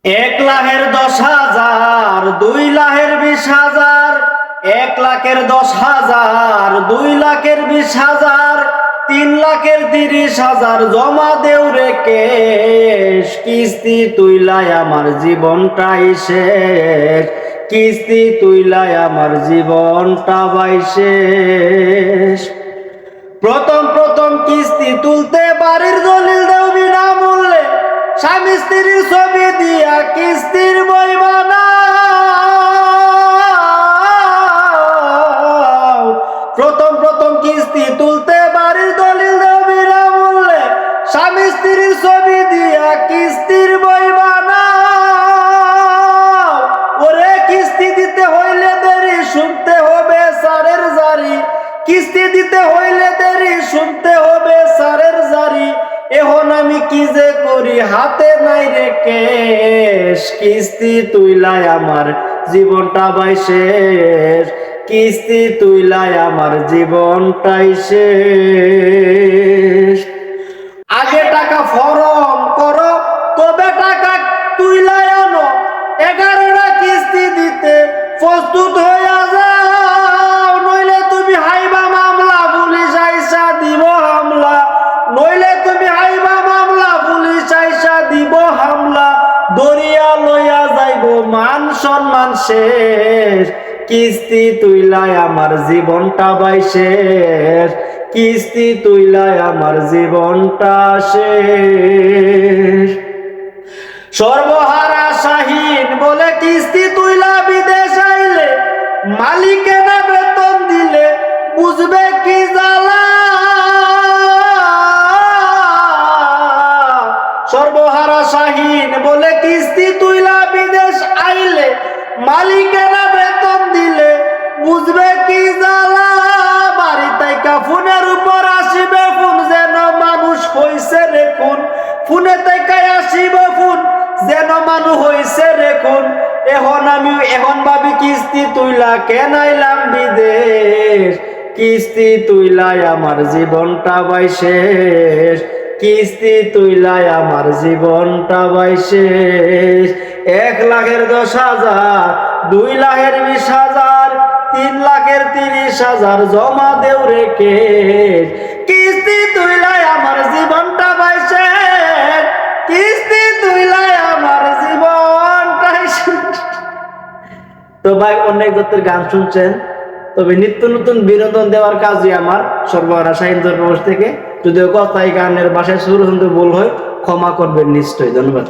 1,10,000, 2,20,000, 1,10,000, 2,20,000, 3,30,000 জমা দেও রে কেশ। কিস্তি তুইলাই আমার জীবনটাই শেষ, কিস্তি তুইলাই আমার জীবনটা বাই শেষ। প্রথম কিস্তি তুলতে বাড়ির দলিল দেও বিনামূল্যে, স্বামী স্ত্রীর ছবি দিয়া কিস্তির বই বানাও। প্রথম কিস্তি তুলতে বাড়ির দলিল দেও বিনামূল্যে, স্বামী স্ত্রীর ছবি দিয়া কিস্তির বই বানাও। ওরে কিস্তি দিতে হইলে দেরি, শুনতে হবে সারের জারি, কিস্তি দিতে হইলে দেরি, শুনতে হবে সারের জারি। এখন আমি কি যে করি, হাতে নাই রে কেশ। কিস্তি তুইলাই আমার জীবনটা বাই শেষ, কিস্তি তুইলাই আমার জীবনটাই শেষ। আগে টাকা ফরম করো, তবে টাকা তুইলাই আনো। 11টা কিস্তি দিতে প্রস্তুত হইয়া যাও, নইলে তুমি হাইবা মামলা, পুলিশ আইসা দিব হামলা। নইলে তুমি হাইবা মামলা, পুলিশ আইসা দিব হামলা। দরিয়া লইয়া যাইব মান সম্মান শেষ। কিস্তি তুইলাই আমার জীবনটা বাই শেষ, কিস্তি তুইলাই আমার জীবনটা শেষ। সর্বহারা শাহীন বলে কিস্তি তুইলা বিদেশ আইলে, মালিকে না বেতন দিলে বুঝবে কি জ্বালা। সর্বহারা শাহীন বলে কিস্তি তুইলা বিদেশ আইলে, মালিকে না বেতন দিলে বুঝবে কি জ্বালা। বাড়ি তাইকা ফোনের উপর আসিবে ফোন, যেন মানুষ হইছে রে খুন। ফোনে তাইকা আসিবে ফোন, যেন মানুষ হইছে রে খুন। এখন ভাবি কিস্তি তুইলা কেন আইলাম বিদেশ। কিস্তি তুইলাই আমার জীবনটা বাই শেষ, কিস্তি তুইলাই আমার জীবনটা বাই শেষ। 1,10,000, 2,20,000, 3,30,000 জমা দেও রে কেশ। কিস্তি তুইলাই আমার জীবনটা বাই শেষ, কিস্তি তুইলাই আমার জীবনটাই শেষ। তো ভাই, অনেক দত্তের গান শুনছেন, তবে নিত্য নতুন বিনোদন দেওয়ার কাজই আমার সর্বহারা শাহীন থেকে। যদিও কথাই গানের ভাষায় সুর ভুল হয়, ক্ষমা করবেন নিশ্চয়ই। ধন্যবাদ।